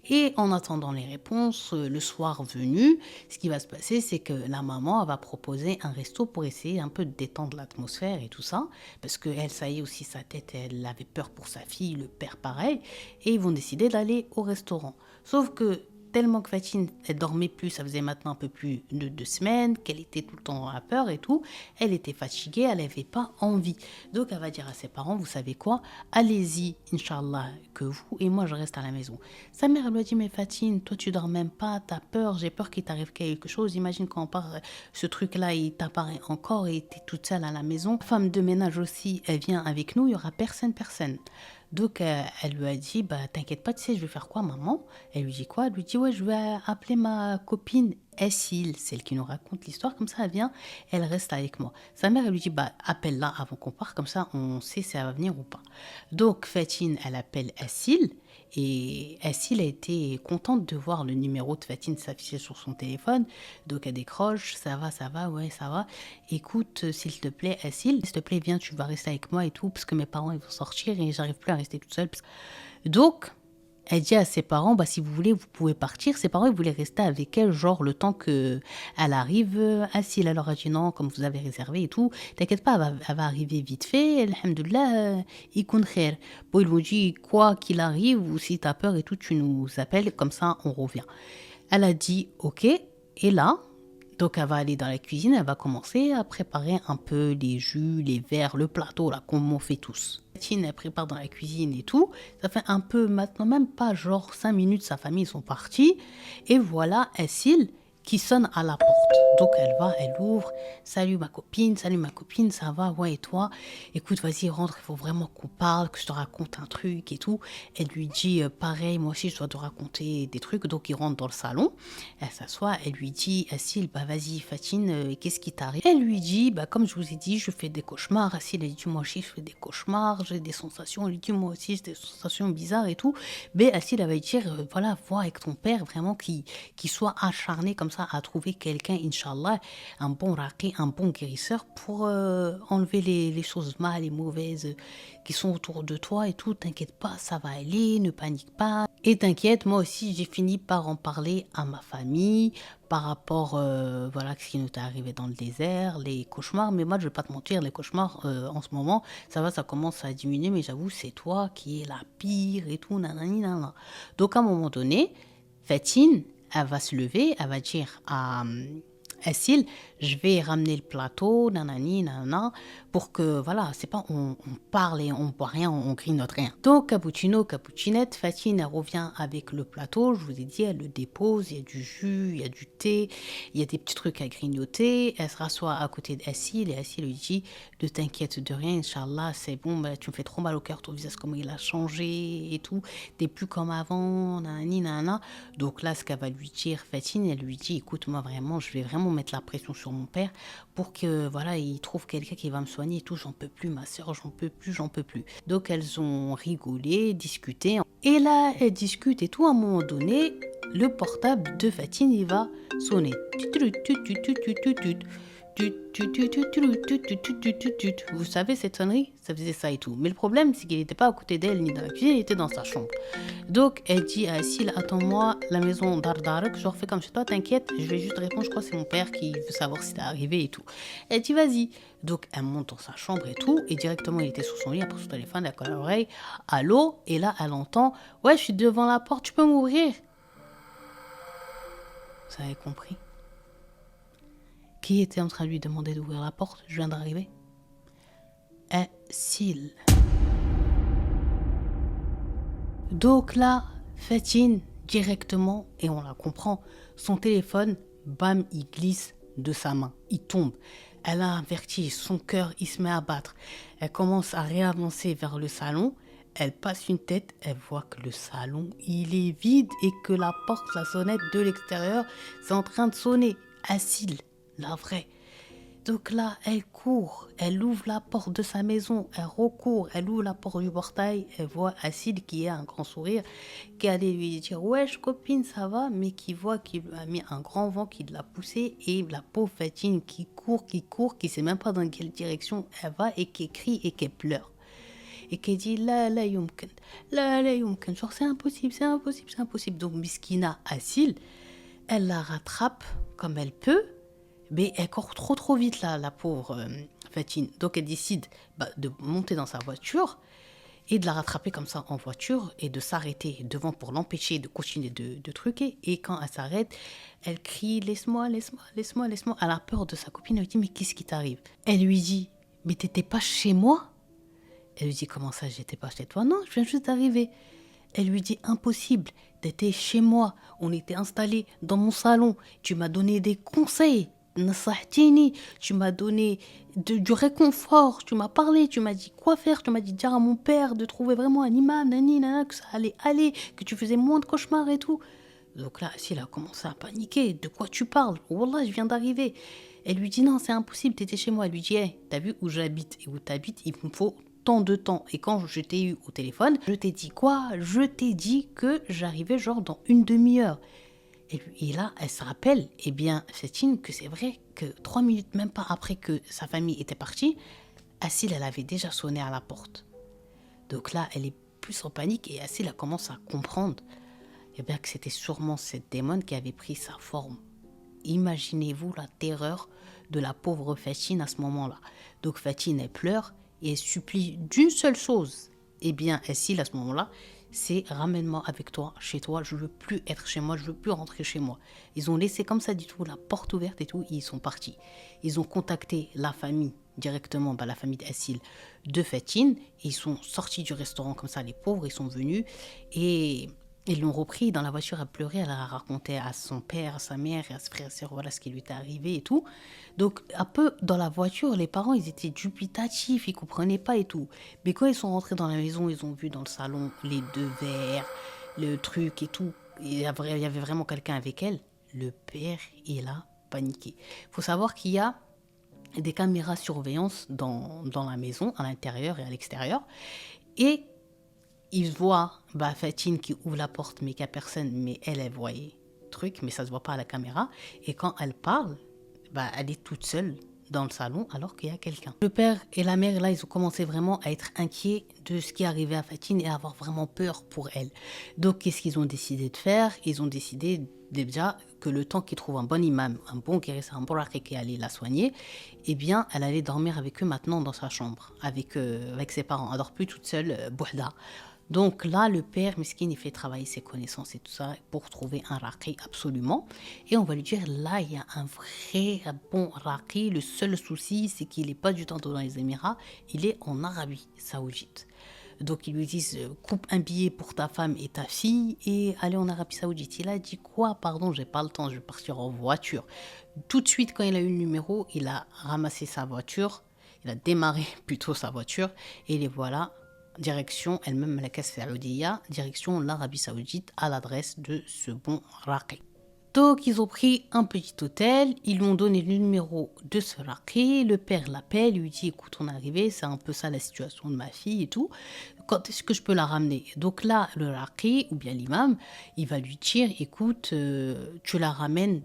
S1: Et en attendant les réponses, le soir venu, ce qui va se passer, c'est que la maman elle va proposer un resto pour essayer un peu de détendre l'atmosphère et tout ça. Parce qu'elle, ça y est aussi, sa tête, elle avait peur pour sa fille, le père pareil. Et ils vont décider d'aller au restaurant. Sauf que tellement que Fatine, elle dormait plus, ça faisait maintenant un peu plus de 2 semaines, qu'elle était tout le temps dans la peur et tout, elle était fatiguée, elle n'avait pas envie. Donc elle va dire à ses parents, vous savez quoi, allez-y, Inch'Allah, que vous et moi je reste à la maison. Sa mère elle lui a dit, mais Fatine, toi tu dors même pas, t'as peur, j'ai peur qu'il t'arrive quelque chose, imagine quand on part, ce truc-là il t'apparaît encore et t'es toute seule à la maison. Femme de ménage aussi, elle vient avec nous, il y aura personne. Donc, elle lui a dit, bah, t'inquiète pas, tu sais, je vais faire quoi, maman? Elle lui dit quoi? Elle lui dit, ouais, je vais appeler ma copine Essil, celle qui nous raconte l'histoire, comme ça, elle vient, elle reste avec moi. Sa mère, elle lui dit, bah, appelle-la avant qu'on parte, comme ça, on sait si elle va venir ou pas. Donc, Fatine, elle appelle Essil, et Essil a été contente de voir le numéro de Fatine s'afficher sur son téléphone. Donc, elle décroche, ça va, ouais, ça va. Écoute, s'il te plaît, Essil, s'il te plaît, viens, tu vas rester avec moi et tout, parce que mes parents, ils vont sortir et j'arrive plus à rester toute seule. Donc, elle dit à ses parents, bah, si vous voulez, vous pouvez partir. Ses parents, ils voulaient rester avec elle, genre le temps qu'elle arrive à Sil. Elle leur a dit non, comme vous avez réservé et tout. T'inquiète pas, elle va arriver vite fait. Alhamdoulilah, ikoun khair. Bon, ils m'ont dit, quoi qu'il arrive, ou si t'as peur et tout, tu nous appelles, comme ça, on revient. Elle a dit, ok. Et là, donc elle va aller dans la cuisine, elle va commencer à préparer un peu les jus, les verres, le plateau, là, comme on fait tous. Tine, elle prépare dans la cuisine et tout. Ça fait un peu maintenant, même pas genre 5 minutes, sa famille sont partis. Et voilà Essil qui sonne à la porte. Donc elle va, elle ouvre. Salut ma copine, ça va, ouais et toi? Écoute, vas-y, rentre, il faut vraiment qu'on parle, que je te raconte un truc et tout. Elle lui dit, pareil, moi aussi je dois te raconter des trucs. Donc il rentre dans le salon, elle s'assoit, elle lui dit, Essil, bah vas-y Fatine, qu'est-ce qui t'arrive? Elle lui dit, bah comme je vous ai dit, je fais des cauchemars. Essil, elle dit, moi aussi je fais des cauchemars, j'ai des sensations. Elle lui dit, moi aussi j'ai des sensations bizarres et tout. Mais Essil, elle va lui dire, voilà, vois avec ton père vraiment qui soit acharné comme ça à trouver quelqu'un, Inch'Allah, un bon raqi, un bon guérisseur pour enlever les choses mal et mauvaises qui sont autour de toi et tout. T'inquiète pas, ça va aller, ne panique pas. Et t'inquiète, moi aussi, j'ai fini par en parler à ma famille par rapport, voilà, ce qui nous est arrivé dans le désert, les cauchemars. Mais moi, je vais pas te mentir, les cauchemars, en ce moment, ça commence à diminuer, mais j'avoue, c'est toi qui es la pire et tout, nanani, nanana. Donc, à un moment donné, Fatine, elle va se lever, elle va dire Assil, je vais ramener le plateau, nanani, nanana, pour que, voilà, c'est pas, on parle et on boit rien, on grignote rien. Donc, cappuccino, cappuccinette, Fatine, elle revient avec le plateau, je vous ai dit, elle le dépose, il y a du jus, il y a du thé, il y a des petits trucs à grignoter, elle se rassoit à côté d'Assil, et Assil lui dit, ne t'inquiète de rien, Inch'Allah, c'est bon, bah, tu me fais trop mal au cœur, ton visage, comment il a changé et tout, t'es plus comme avant, nanani, nanana. Donc là, ce qu'elle va lui dire, Fatine, elle lui dit, écoute, moi vraiment, je vais vraiment mettre la pression sur mon père pour que voilà, il trouve quelqu'un qui va me soigner et tout. J'en peux plus, ma soeur, j'en peux plus, j'en peux plus. Donc elles ont rigolé, discuté. Et là, elles discutent et tout. À un moment donné, le portable de Fatine, il va sonner. Vous savez, cette sonnerie, ça faisait ça et tout. Mais le problème, c'est qu'il n'était pas à côté d'elle ni dans la cuisine, il était dans sa chambre. Donc, elle dit à Assil, attends-moi, la maison d'Ardarek, je refais comme chez toi, t'inquiète, je vais juste répondre, je crois que c'est mon père qui veut savoir si t'es arrivé et tout. Elle dit, vas-y. Donc, elle monte dans sa chambre et tout, et directement, il était sur son lit, après son téléphone, elle colle à l'oreille, allô, et là, elle entend, ouais, je suis devant la porte, tu peux m'ouvrir? Vous avez compris? Qui était en train de lui demander d'ouvrir la porte? Je viens d'arriver. Assil. Donc là, Fatine, directement, et on la comprend, son téléphone, bam, il glisse de sa main, il tombe. Elle a un vertige, son cœur, il se met à battre. Elle commence à réavancer vers le salon. Elle passe une tête, elle voit que le salon, il est vide et que la porte, la sonnette de l'extérieur, c'est en train de sonner. Assil, la vraie. Donc là, elle court, elle ouvre la porte de sa maison, elle recourt, elle ouvre la porte du portail, elle voit Assil qui a un grand sourire, qui allait lui dire wesh copine ça va, mais qui voit qu'il lui a mis un grand vent qui l'a poussé et la pauvre Fatine qui court, qui sait même pas dans quelle direction elle va et qui crie et qui pleure. Et qui dit la yumkin, la yumkin, genre c'est impossible, c'est impossible, c'est impossible. Donc Miskina Assil, elle la rattrape comme elle peut. Mais elle court trop vite, la pauvre Fatine. Donc elle décide de monter dans sa voiture et de la rattraper comme ça en voiture et de s'arrêter devant pour l'empêcher de continuer de truquer. Et quand elle s'arrête, elle crie « Laisse-moi, laisse-moi, laisse-moi, laisse-moi ». Elle a peur de sa copine, elle lui dit « Mais qu'est-ce qui t'arrive ?» Elle lui dit « Mais t'étais pas chez moi ?» Elle lui dit « Comment ça, j'étais pas chez toi ?»« Non, je viens juste d'arriver. » Elle lui dit « Impossible, t'étais chez moi, on était installés dans mon salon, tu m'as donné des conseils. » Tu m'as donné du réconfort, tu m'as parlé, tu m'as dit quoi faire, tu m'as dit dire à mon père de trouver vraiment un imam, que ça allait aller, que tu faisais moins de cauchemars et tout. Donc là, Assil a commencé à paniquer. De quoi tu parles? Wallah, je viens d'arriver. Elle lui dit non, c'est impossible, t'étais chez moi. Elle lui dit, hey, t'as vu où j'habite et où t'habites, il me faut tant de temps. Et quand je t'ai eu au téléphone, je t'ai dit quoi? Je t'ai dit que j'arrivais genre dans une demi-heure. Et là, elle se rappelle, eh bien, Fatine, que c'est vrai que 3 minutes, même pas après que sa famille était partie, Assil, elle avait déjà sonné à la porte. Donc là, elle est plus en panique et Assil, elle commence à comprendre eh bien, que c'était sûrement cette démon qui avait pris sa forme. Imaginez-vous la terreur de la pauvre Fatine à ce moment-là. Donc Fatine, elle pleure et elle supplie d'une seule chose. Eh bien, Assil, à ce moment-là, c'est ramène-moi avec toi, chez toi, je veux plus être chez moi, je veux plus rentrer chez moi. Ils ont laissé comme ça du tout la porte ouverte et tout, et ils sont partis. Ils ont contacté la famille directement, la famille d'Assil de Fatine, et ils sont sortis du restaurant comme ça, les pauvres, ils sont venus, et ils l'ont repris dans la voiture à pleurer, elle a raconté à son père, à sa mère et à ses frères et sœurs, voilà ce qui lui était arrivé et tout. Donc, un peu dans la voiture, les parents, ils étaient dubitatifs, ils comprenaient pas et tout. Mais quand ils sont rentrés dans la maison, ils ont vu dans le salon les 2 verres, le truc et tout. Il y avait vraiment quelqu'un avec elle. Le père, il a paniqué. Il faut savoir qu'il y a des caméras surveillance dans la maison, à l'intérieur et à l'extérieur. Et il voit Fatine qui ouvre la porte, mais qu'il n'y a personne, mais elle voyait truc, mais ça ne se voit pas à la caméra. Et quand elle parle, elle est toute seule dans le salon alors qu'il y a quelqu'un. Le père et la mère, là, ils ont commencé vraiment à être inquiets de ce qui arrivait à Fatine et à avoir vraiment peur pour elle. Donc, qu'est-ce qu'ils ont décidé de faire? Ils ont décidé déjà que le temps qu'ils trouvent un bon imam, un bon guérisseur, un bon raqi qui allait la soigner, eh bien, elle allait dormir avec eux maintenant dans sa chambre, avec ses parents. Elle ne dort plus toute seule, bouhda. Donc là, le père, mesquin, il fait travailler ses connaissances et tout ça pour trouver un raqi absolument. Et on va lui dire, là, il y a un vrai bon raqi. Le seul souci, c'est qu'il n'est pas du tout dans les Émirats, il est en Arabie Saoudite. Donc ils lui disent, coupe un billet pour ta femme et ta fille et allez en Arabie Saoudite. Il a dit quoi? Pardon, j'ai pas le temps, je vais partir en voiture. Tout de suite, quand il a eu le numéro, il a ramassé sa voiture, il a démarré plutôt sa voiture et les voilà, direction elle-même la caisse Saoudia, direction l'Arabie Saoudite à l'adresse de ce bon Raqi. Donc, ils ont pris un petit hôtel, ils lui ont donné le numéro de ce raqi, le père l'appelle, lui dit, écoute, on est arrivé, c'est un peu ça la situation de ma fille et tout, quand est-ce que je peux la ramener? Donc là, le raqi, ou bien l'imam, il va lui dire, écoute, tu la ramènes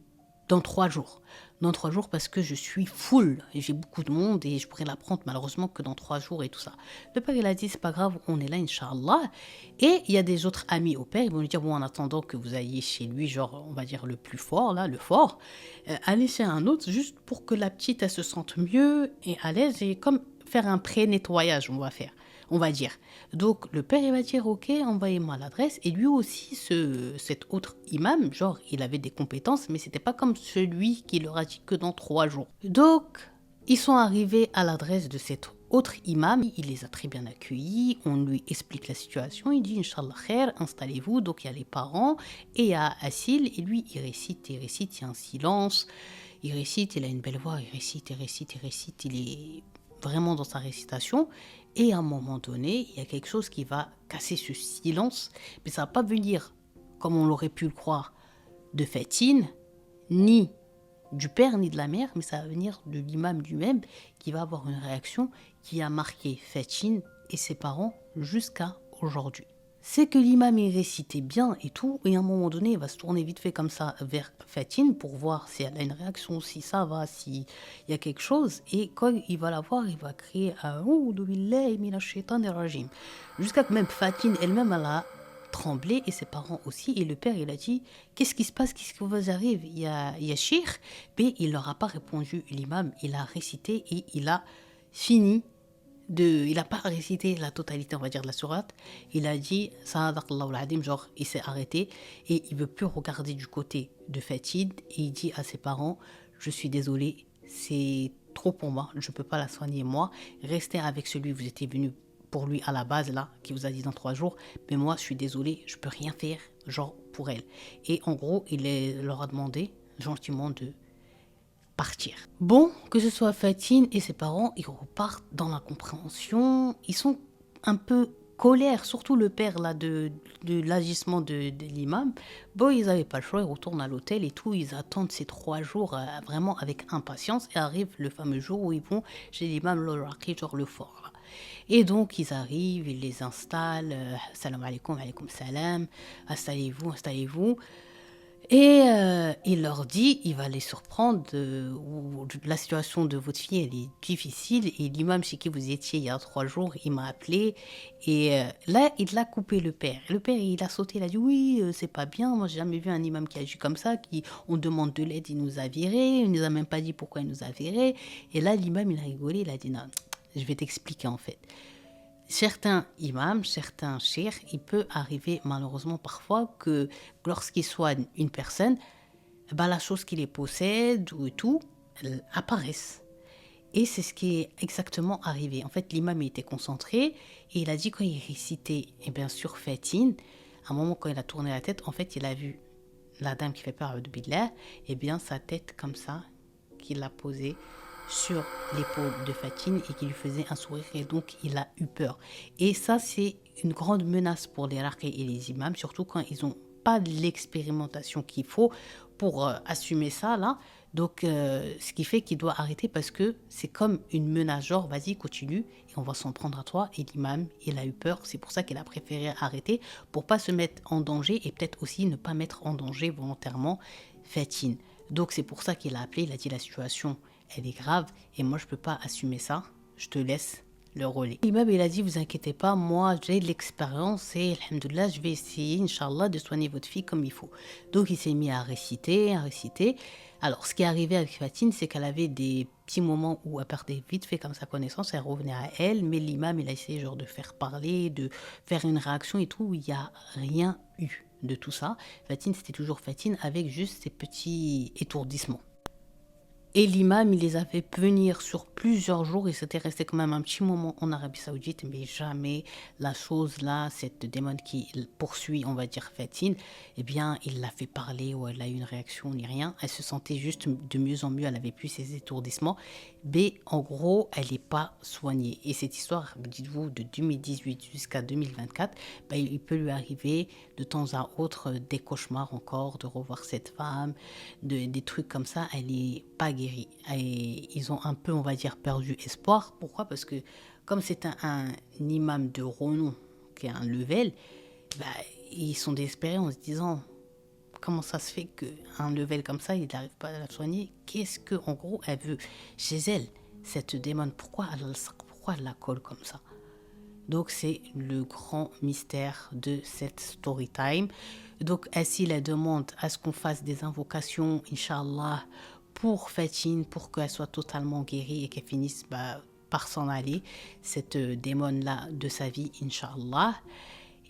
S1: dans 3 jours. Dans 3 jours parce que je suis full, et j'ai beaucoup de monde et je pourrais la prendre malheureusement que dans 3 jours et tout ça. Le père il a dit c'est pas grave, on est là Inch'Allah. Et il y a des autres amis au père, ils vont lui dire bon en attendant que vous ayez chez lui, genre on va dire le plus fort là, le fort, allez chez un autre juste pour que la petite elle se sente mieux et à l'aise et comme faire un pré-nettoyage on va faire. On va dire. Donc le père il va dire ok envoyez-moi l'adresse et lui aussi cet autre imam genre il avait des compétences mais c'était pas comme celui qui leur a dit que dans 3 jours. Donc ils sont arrivés à l'adresse de cet autre imam, il les a très bien accueillis, on lui explique la situation, il dit Inch'Allah khair, installez-vous, donc il y a les parents et il y a Assil et lui il récite, il y a un silence, il récite, il a une belle voix, il récite, il est vraiment dans sa récitation. Et à un moment donné, il y a quelque chose qui va casser ce silence, mais ça ne va pas venir, comme on l'aurait pu le croire, de Fatine, ni du père, ni de la mère, mais ça va venir de l'imam lui-même, qui va avoir une réaction qui a marqué Fatine et ses parents jusqu'à aujourd'hui. C'est que l'imam il récitait bien et tout, et à un moment donné, il va se tourner vite fait comme ça vers Fatine pour voir si elle a une réaction, si ça va, s'il y a quelque chose. Et quand il va la voir, il va crier A'oudou billahi minash shaitanir rajim. Jusqu'à que même Fatine elle-même, elle a tremblé et ses parents aussi. Et le père, il a dit qu'est-ce qui se passe, qu'est-ce qui vous arrive? Il y a Cheikh. Mais il leur a pas répondu. L'imam, il a récité et il a fini il n'a pas récité la totalité, on va dire, de la sourate. Il a dit, Sadaqallahu al-Adim, genre, il s'est arrêté et il veut plus regarder du côté de Fatid et il dit à ses parents, je suis désolé, c'est trop pour moi, je ne peux pas la soigner moi. Restez avec celui que vous étiez venu pour lui à la base, là, qui vous a dit dans 3 jours, mais moi, je suis désolé, je peux rien faire, genre, pour elle. Et en gros, leur a demandé gentiment de partir. Bon, que ce soit Fatine et ses parents, ils repartent dans la compréhension. Ils sont un peu colère, surtout le père là de l'agissement de l'imam. Bon, ils n'avaient pas le choix, ils retournent à l'hôtel et tout. Ils attendent ces 3 jours vraiment avec impatience et arrive le fameux jour où ils vont chez l'imam Loraki, genre le fort. Là. Et donc, ils arrivent, ils les installent. Salam alaikum, alaikum salam. Installez-vous, installez-vous. Et il leur dit, il va les surprendre, la situation de votre fille, elle est difficile. Et l'imam chez qui vous étiez il y a 3 jours, il m'a appelé. Et là, il a coupé le père. Le père, il a sauté, il a dit, oui, c'est pas bien. Moi, j'ai jamais vu un imam qui agit comme ça, on demande de l'aide, il nous a virés. Il nous a même pas dit pourquoi il nous a virés. Et là, l'imam, il a rigolé, il a dit, non, je vais t'expliquer en fait. Certains imams, certains cheikhs, il peut arriver malheureusement parfois que lorsqu'ils soignent une personne, la chose qui les possède ou tout, apparaissent. Et c'est ce qui est exactement arrivé. En fait, l'imam était concentré et il a dit quand il récitait, et bien sûr Fatine, à un moment quand il a tourné la tête, en fait, il a vu la dame qui fait peur de Billah, et bien sa tête comme ça, qu'il l'a posée sur l'épaule de Fatine et qui lui faisait un sourire et donc il a eu peur. Et ça, c'est une grande menace pour les raqis et les imams, surtout quand ils n'ont pas l'expérimentation qu'il faut pour assumer ça là. Donc, ce qui fait qu'il doit arrêter parce que c'est comme une menace, genre vas-y, continue et on va s'en prendre à toi. Et l'imam, il a eu peur, c'est pour ça qu'il a préféré arrêter pour pas se mettre en danger et peut-être aussi ne pas mettre en danger volontairement Fatine. Donc, c'est pour ça qu'il a appelé, il a dit la situation elle est grave et moi je peux pas assumer ça, je te laisse le relais. L'imam, il a dit, vous inquiétez pas, moi j'ai de l'expérience et alhamdoulilah, je vais essayer, Inch'Allah, de soigner votre fille comme il faut. Donc il s'est mis à réciter, à réciter. Alors ce qui est arrivé avec Fatine, c'est qu'elle avait des petits moments où elle perdait vite fait comme sa connaissance, elle revenait à elle, mais l'imam, il a essayé genre de faire parler, de faire une réaction et tout, il n'y a rien eu de tout ça. Fatine, c'était toujours Fatine avec juste ces petits étourdissements. Et l'imam, il les a fait venir sur plusieurs jours et c'était resté quand même un petit moment en Arabie Saoudite, mais jamais la chose là, cette démon qui poursuit, on va dire, Fatine, eh bien, il l'a fait parler ou elle a eu une réaction ni rien. Elle se sentait juste de mieux en mieux, elle n'avait plus ses étourdissements. Mais en gros, elle n'est pas soignée. Et cette histoire, dites-vous, de 2018 jusqu'à 2024, ben, il peut lui arriver de temps à autre des cauchemars encore, de revoir cette femme, des trucs comme ça. Elle n'est pas guérie. Et ils ont un peu, on va dire, perdu espoir. Pourquoi? Parce que comme c'est un imam de renom, qui est un level, ben, ils sont désespérés en se disant... Comment ça se fait qu'un level comme ça, il n'arrive pas à la soigner? Qu'est-ce que, en gros, elle veut chez elle, cette démon? Pourquoi elle la colle comme ça? Donc, c'est le grand mystère de cette story time. Donc, ainsi, elle demande à ce qu'on fasse des invocations, Inch'Allah, pour Fatine, pour qu'elle soit totalement guérie et qu'elle finisse par s'en aller, cette démon-là de sa vie, Inch'Allah.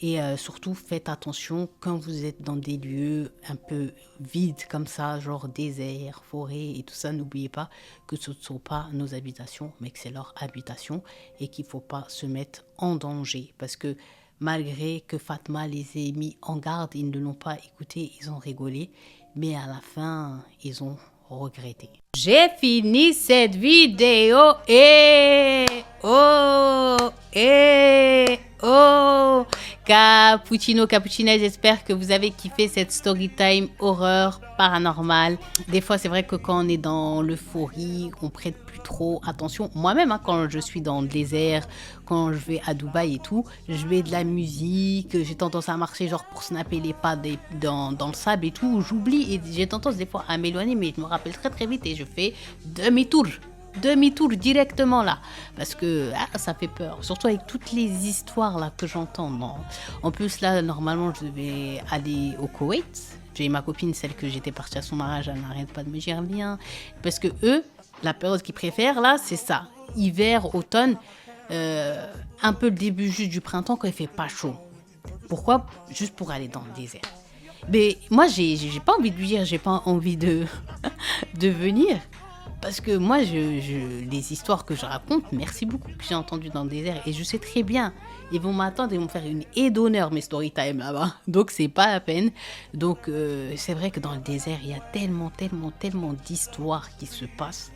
S1: Et surtout, faites attention quand vous êtes dans des lieux un peu vides comme ça, genre désert, forêt et tout ça. N'oubliez pas que ce ne sont pas nos habitations, mais que c'est leur habitation et qu'il ne faut pas se mettre en danger. Parce que malgré que Fatma les ait mis en garde, ils ne l'ont pas écouté, ils ont rigolé. Mais à la fin, ils ont regretté. J'ai fini cette vidéo et Cappuccino, Cappuccina, j'espère que vous avez kiffé cette story time horreur paranormale. Des fois, c'est vrai que quand on est dans l'euphorie, on prête plus trop attention. Moi-même, quand je suis dans le désert, quand je vais à Dubaï et tout, je mets de la musique, j'ai tendance à marcher genre pour snapper les pas dans le sable et tout. J'oublie et j'ai tendance des fois à m'éloigner, mais je me rappelle très très vite et je fais demi-tour directement là parce que ça fait peur, surtout avec toutes les histoires là que j'entends. Non. En plus là, normalement je devais aller au Koweït, j'ai ma copine, celle que j'étais partie à son mariage, elle n'arrête pas de me dire viens, parce que eux, la période qu'ils préfèrent là, c'est ça, hiver, automne, un peu le début juste du printemps quand il fait pas chaud. Pourquoi? Juste pour aller dans le désert. Mais moi j'ai pas envie de lui dire, j'ai pas envie de venir. Parce que moi, les histoires que je raconte, merci beaucoup que j'ai entendues dans le désert. Et je sais très bien, ils vont m'attendre, ils vont faire une haie d'honneur, mes story time là-bas. Donc, c'est pas la peine. Donc, c'est vrai que dans le désert, il y a tellement d'histoires qui se passent.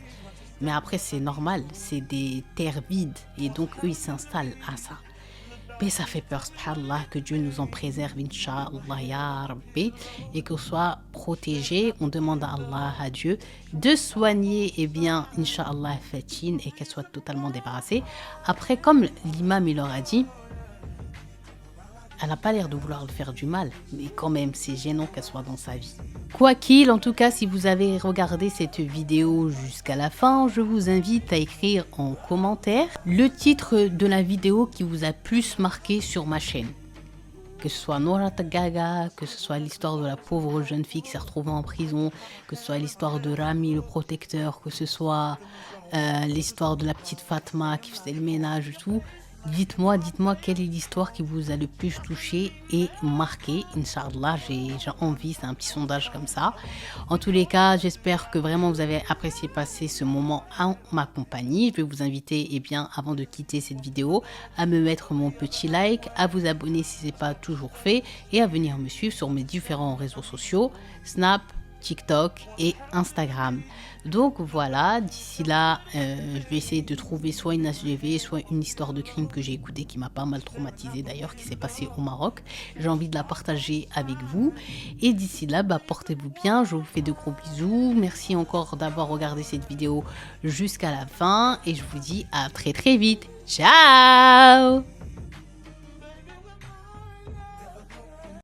S1: Mais après, c'est normal, c'est des terres vides. Et donc, eux, ils s'installent à ça. Mais ça fait peur, subhanallah, que Dieu nous en préserve, Inch'Allah, ya Rabbi, et qu'on soit protégés. On demande à Allah, à Dieu, de soigner, Inch'Allah, Fatine, et qu'elle soit totalement débarrassée. Après, comme l'imam, il leur a dit, elle n'a pas l'air de vouloir le faire du mal, mais quand même, c'est gênant qu'elle soit dans sa vie. Quoi qu'il, en tout cas, si vous avez regardé cette vidéo jusqu'à la fin, je vous invite à écrire en commentaire le titre de la vidéo qui vous a plus marqué sur ma chaîne. Que ce soit Noura Gaga, que ce soit l'histoire de la pauvre jeune fille qui s'est retrouvée en prison, que ce soit l'histoire de Rami le protecteur, que ce soit l'histoire de la petite Fatma qui faisait le ménage et tout. Dites-moi quelle est l'histoire qui vous a le plus touché et marqué. Inch'Allah, j'ai envie, c'est un petit sondage comme ça. En tous les cas, j'espère que vraiment vous avez apprécié passer ce moment en ma compagnie. Je vais vous inviter, avant de quitter cette vidéo, à me mettre mon petit like, à vous abonner si ce n'est pas toujours fait et à venir me suivre sur mes différents réseaux sociaux, Snap, TikTok et Instagram. Donc voilà, d'ici là, je vais essayer de trouver soit une HGV, soit une histoire de crime que j'ai écoutée qui m'a pas mal traumatisée d'ailleurs, qui s'est passée au Maroc. J'ai envie de la partager avec vous. Et d'ici là, portez-vous bien, je vous fais de gros bisous. Merci encore d'avoir regardé cette vidéo jusqu'à la fin et je vous dis à très très vite. Ciao!